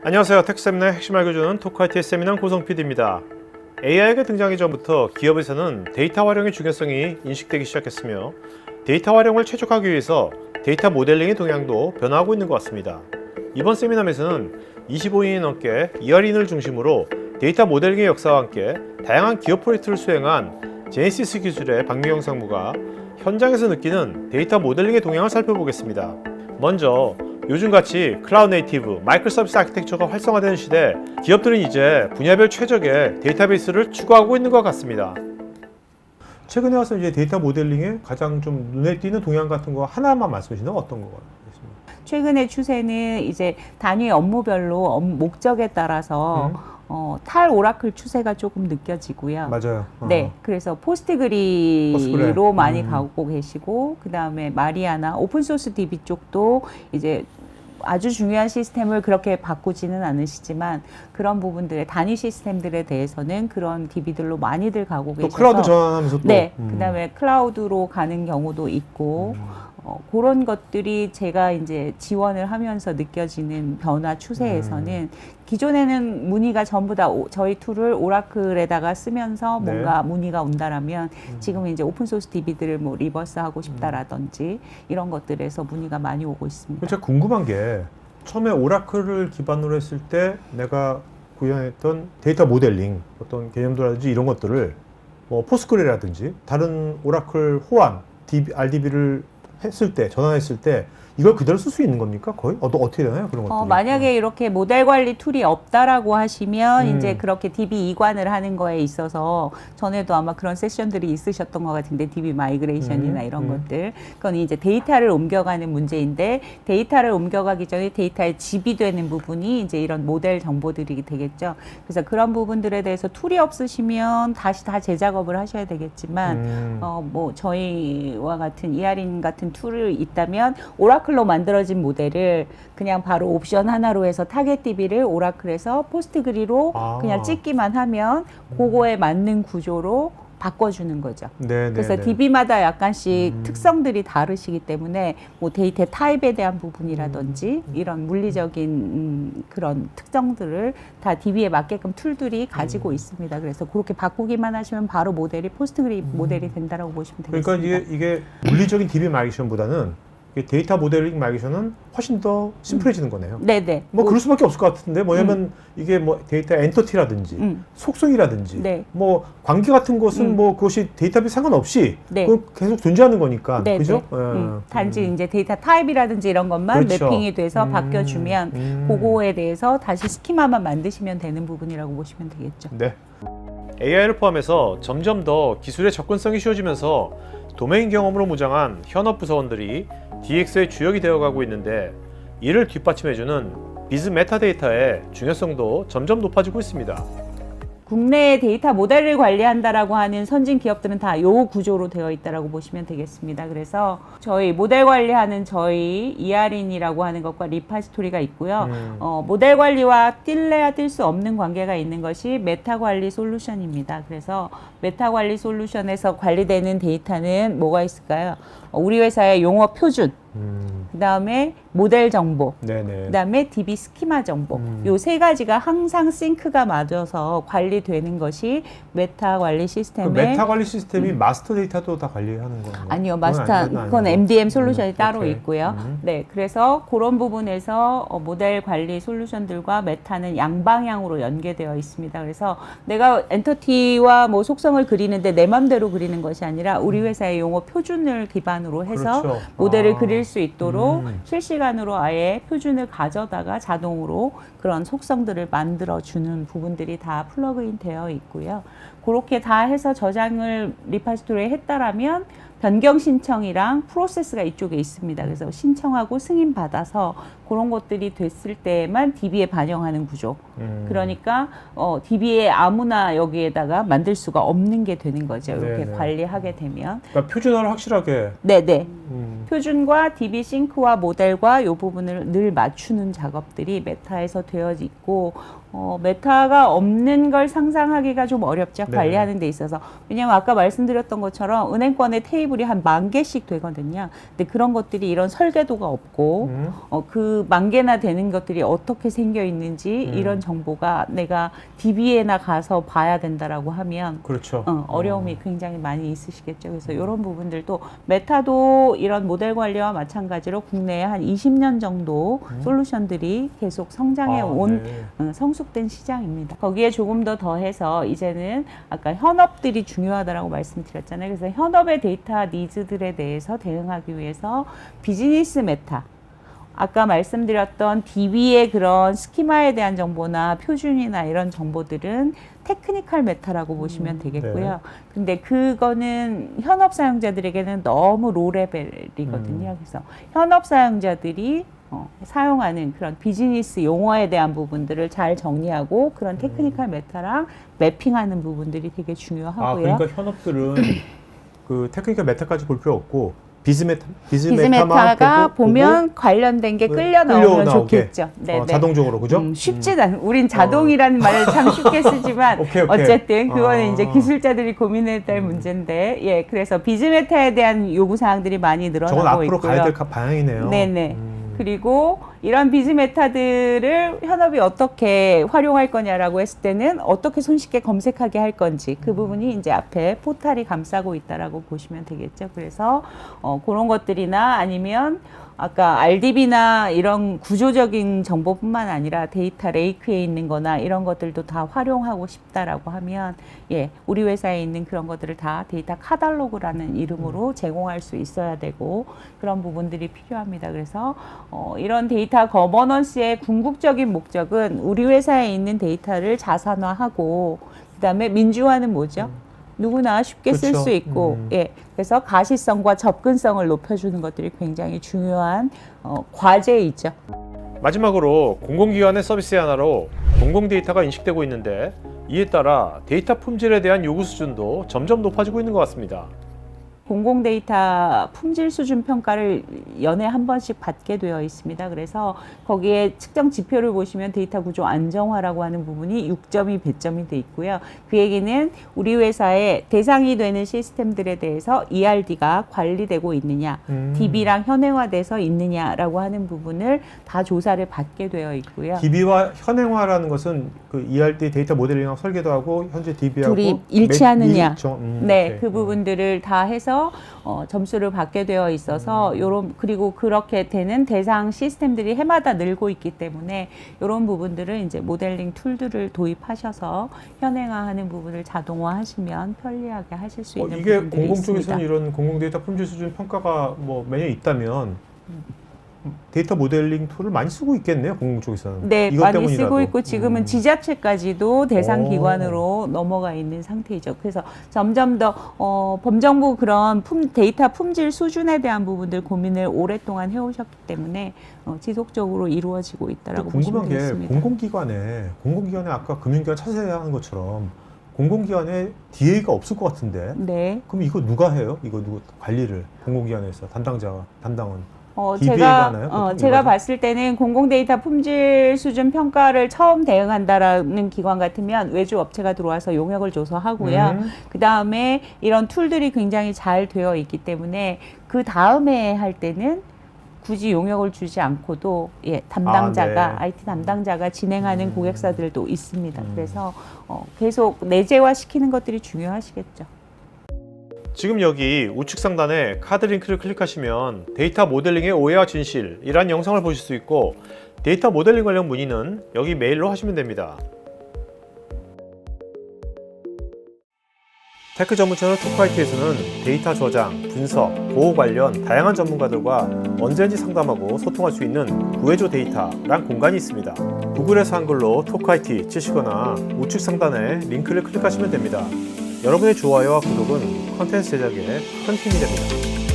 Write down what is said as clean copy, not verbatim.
안녕하세요. 텍세미나의 핵심 알려주는 토크IT의 세미나 고성 PD입니다. AI가 등장하기 전부터 기업에서는 데이터 활용의 중요성이 인식되기 시작했으며 데이터 활용을 최적화하기 위해서 데이터 모델링의 동향도 변화하고 있는 것 같습니다. 이번 세미나에서는 25인이 넘게 ER인을 중심으로 데이터 모델링의 역사와 함께 다양한 기업 프로젝트를 수행한 제네시스 기술의 박미영 상무가 현장에서 느끼는 데이터 모델링의 동향을 살펴보겠습니다. 먼저 요즘같이 클라우드 네이티브, 마이크로 서비스 아키텍처가 활성화되는 시대, 기업들은 이제 분야별 최적의 데이터베이스를 추구하고 있는 것 같습니다. 최근에 와서 이제 데이터 모델링에 가장 좀 눈에 띄는 동향 같은 거 하나만 말씀해 주시면 어떤 거 같습니다. 최근의 추세는 이제 단위 업무별로 목적에 따라서 탈오라클 추세가 조금 느껴지고요. 맞아요. 네, 그래서 포스트그리로 많이 가고 계시고, 그 다음에 마리아나 오픈소스 DB 쪽도 이제 아주 중요한 시스템을 그렇게 바꾸지는 않으시지만 그런 부분들의 단위 시스템들에 대해서는 그런 DB들로 많이들 가고 계셔서 또 클라우드 전환하면서 또 네, 그다음에 클라우드로 가는 경우도 있고 그런 것들이 제가 이제 지원을 하면서 느껴지는 변화 추세에서는 기존에는 문의가 전부 다 저희 툴을 오라클에다가 쓰면서 뭔가 문의가 온다라면 지금은 이제 오픈소스 DB들을 뭐 리버스 하고 싶다라든지 이런 것들에서 문의가 많이 오고 있습니다. 제가 궁금한 게 처음에 오라클을 기반으로 했을 때 내가 구현했던 데이터 모델링 어떤 개념도라든지 이런 것들을 뭐 포스크레라든지 다른 오라클 호환 RDB를 했을 때 전환했을 때 이걸 그대로 쓸 수 있는 겁니까? 거의? 어떻게 되나요? 그런 것들이? 만약에 이렇게 모델 관리 툴이 없다라고 하시면 이제 그렇게 DB 이관을 하는 거에 있어서 전에도 아마 그런 세션들이 있으셨던 것 같은데 DB 마이그레이션이나 이런 것들 그건 이제 데이터를 옮겨가는 문제인데 데이터를 옮겨가기 전에 데이터에 지비되는 부분이 이제 이런 모델 정보들이 되겠죠. 그래서 그런 부분들에 대해서 툴이 없으시면 다시 다 재작업을 하셔야 되겠지만 뭐 저희와 같은 ER인 같은 툴이 있다면 오라클로 만들어진 모델을 그냥 바로 옵션 하나로 해서 타겟 DB를 오라클에서 포스트그리로 그냥 찍기만 하면 그거에 맞는 구조로 바꿔주는 거죠. 그래서 DB마다 약간씩 특성들이 다르시기 때문에 뭐 데이터 타입에 대한 부분이라든지 이런 물리적인 그런 특성들을 다 DB에 맞게끔 툴들이 가지고 있습니다. 그래서 그렇게 바꾸기만 하시면 바로 모델이 포스트그리 모델이 된다라고 보시면 되겠습니다. 그러니까 이게 물리적인 DB 마이그레이션보다는 데이터 모델링 마이그레이션은 훨씬 더 심플해지는 거네요. 네네. 뭐 그럴 수밖에 없을 것 같은데 뭐냐면 이게 뭐 데이터 엔터티라든지 속성이라든지 뭐 관계 같은 것은 뭐 그것이 데이터베이스 상관없이 그건 계속 존재하는 거니까 그죠? 단지 이제 데이터 타입이라든지 이런 것만 매핑이 돼서 바뀌어주면 그거에 대해서 다시 스키마만 만드시면 되는 부분이라고 보시면 되겠죠. 네. AI를 포함해서 점점 더 기술의 접근성이 쉬워지면서 도메인 경험으로 무장한 현업 부서원들이 DX의 주역이 되어가고 있는데 이를 뒷받침해주는 비즈 메타데이터의 중요성도 점점 높아지고 있습니다. 국내의 데이터 모델을 관리한다라고 하는 선진 기업들은 다 요 구조로 되어 있다라고 보시면 되겠습니다. 그래서 저희 모델 관리하는 저희 ER인이라고 하는 것과 리파지토리가 있고요. 모델 관리와 뛸래야 뛸 수 없는 관계가 있는 것이 메타 관리 솔루션입니다. 그래서 메타 관리 솔루션에서 관리되는 데이터는 뭐가 있을까요? 우리 회사의 용어 표준, 그 다음에 모델 정보, 그 다음에 DB 스키마 정보 요 세 가지가 항상 싱크가 맞아서 관리되는 것이 메타 관리 시스템의 메타 관리 시스템이 마스터 데이터도 다 관리하는 건가요? 아니요. 그건 MDM 솔루션이 따로 있고요. 네, 그래서 그런 부분에서 모델 관리 솔루션들과 메타는 양방향으로 연계되어 있습니다. 그래서 내가 엔터티와 뭐 속성을 그리는데 내 맘대로 그리는 것이 아니라 우리 회사의 용어 표준을 기반으로 해서 모델을 그릴 수 있도록 실시간으로 아예 표준을 가져다가 자동으로 그런 속성들을 만들어주는 부분들이 다 플러그인 되어 있고요. 그렇게 다 해서 저장을 리파지토리에 했다라면 변경 신청이랑 프로세스가 이쪽에 있습니다. 그래서 신청하고 승인 받아서 그런 것들이 됐을 때만 DB에 반영하는 구조. 그러니까 DB에 아무나 여기에다가 만들 수가 없는 게 되는 거죠. 이렇게 관리하게 되면. 그러니까 표준화를 확실하게. 네네. 표준과 DB 싱크와 모델과 이 부분을 늘 맞추는 작업들이 메타에서 되어 있고 메타가 없는 걸 상상하기가 좀 어렵죠. 관리하는 데 있어서. 왜냐하면 아까 말씀드렸던 것처럼 은행권의 테이블 테이블이 한 10,000개씩 되거든요. 근데 그런 것들이 이런 설계도가 없고 그 10,000개나 되는 것들이 어떻게 생겨 있는지 이런 정보가 내가 DB에나 가서 봐야 된다라고 하면 그렇죠. 어려움이 굉장히 많이 있으시겠죠. 그래서 이런 부분들도 메타도 이런 모델 관리와 마찬가지로 국내에 한 20년 정도 솔루션들이 계속 성장해 온 성숙된 시장입니다. 거기에 조금 더 더해서 이제는 아까 현업들이 중요하다라고 말씀드렸잖아요. 그래서 현업의 데이터 니즈들에 대해서 대응하기 위해서 비즈니스 메타, 아까 말씀드렸던 DB의 그런 스키마에 대한 정보나 표준이나 이런 정보들은 테크니컬 메타라고 보시면 되겠고요. 네. 근데 그거는 현업 사용자들에게는 너무 로 레벨이거든요. 그래서 현업 사용자들이 사용하는 그런 비즈니스 용어에 대한 부분들을 잘 정리하고 그런 테크니컬 메타랑 매핑하는 부분들이 되게 중요하고요. 그러니까 현업들은 그 테크니컬 메타까지 볼 필요 없고 비즈메타가 비즈메타가 보면 관련된 게 끌려 나오면 좋겠죠. 네, 자동적으로 그죠? 쉽진 않. 우린 자동이라는 말을 참 쉽게 쓰지만 오케이. 어쨌든 그거는 이제 기술자들이 고민해야 될 문제인데, 예, 그래서 비즈메타에 대한 요구 사항들이 많이 늘어나고 저건 앞으로 있고요. 가야 될 방향이네요. 네네. 그리고 이런 비즈메타들을 현업이 어떻게 활용할 거냐라고 했을 때는 어떻게 손쉽게 검색하게 할 건지 그 부분이 이제 앞에 포탈이 감싸고 있다라고 보시면 되겠죠. 그래서 그런 것들이나 아니면 아까 RDB나 이런 구조적인 정보뿐만 아니라 데이터 레이크에 있는 거나 이런 것들도 다 활용하고 싶다라고 하면, 예, 우리 회사에 있는 그런 것들을 다 데이터 카탈로그라는 이름으로 제공할 수 있어야 되고 그런 부분들이 필요합니다. 그래서 이런 데이터 거버넌스의 궁극적인 목적은 우리 회사에 있는 데이터를 자산화하고 그다음에 민주화는 뭐죠? 누구나 쉽게 쓸 수 있고, 예, 그래서 가시성과 접근성을 높여주는 것들이 굉장히 중요한 과제이죠. 마지막으로 공공기관의 서비스 하나로 공공 데이터가 인식되고 있는데 이에 따라 데이터 품질에 대한 요구 수준도 점점 높아지고 있는 것 같습니다. 공공 데이터 품질 수준 평가를 연에 한 번씩 받게 되어 있습니다. 그래서 거기에 측정 지표를 보시면 데이터 구조 안정화라고 하는 부분이 6점이 배점이 돼 있고요. 그 얘기는 우리 회사의 대상이 되는 시스템들에 대해서 ERD가 관리되고 있느냐, DB랑 현행화돼서 있느냐라고 하는 부분을 다 조사를 받게 되어 있고요. DB와 현행화라는 것은 그 ERD 데이터 모델링하고 설계도 하고 현재 DB하고 둘이 일치하느냐, 네, 오케이. 그 부분들을 다 해서 점수를 받게 되어 있어서 그리고 그렇게 되는 대상 시스템들이 해마다 늘고 있기 때문에 이런 부분들을 이제 모델링 툴들을 도입하셔서 현행화하는 부분을 자동화하시면 편리하게 하실 수 있는 이게 부분들이 공공 있습니다. 쪽에서는 이런 공공 데이터 품질 수준 평가가 뭐 매년 있다면 데이터 모델링 툴을 많이 쓰고 있겠네요, 공공 쪽에서는. 네, 이것 많이 때문이라도. 쓰고 있고 지금은 지자체까지도 대상 기관으로 넘어가 있는 상태이죠. 그래서 점점 더 범정부 그런 데이터 품질 수준에 대한 부분들 고민을 오랫동안 해오셨기 때문에 지속적으로 이루어지고 있다라고 보시면 궁금한 게 되겠습니다. 공공기관에 아까 금융기관 찾아야 하는 것처럼 공공기관에 DA가 없을 것 같은데. 네. 그럼 이거 누가 해요? 이거 누구 관리를 공공기관에서 담당은? 제가 봤을 때는 공공 데이터 품질 수준 평가를 처음 대응한다라는 기관 같으면 외주 업체가 들어와서 용역을 줘서 하고요. 그 다음에 이런 툴들이 굉장히 잘 되어 있기 때문에 그 다음에 할 때는 굳이 용역을 주지 않고도 담당자가 네. IT 담당자가 진행하는 고객사들도 있습니다. 그래서 계속 내재화 시키는 것들이 중요하시겠죠. 지금 여기 우측 상단에 카드 링크를 클릭하시면 데이터 모델링의 오해와 진실이란 영상을 보실 수 있고 데이터 모델링 관련 문의는 여기 메일로 하시면 됩니다. 테크 전문 채널 토크IT에서는 데이터 저장, 분석, 보호 관련 다양한 전문가들과 언제든지 상담하고 소통할 수 있는 구해줘 데이터란 공간이 있습니다. 구글에서 한글로 토크IT 치시거나 우측 상단에 링크를 클릭하시면 됩니다. 여러분의 좋아요와 구독은 컨텐츠 제작에 큰 힘이 됩니다.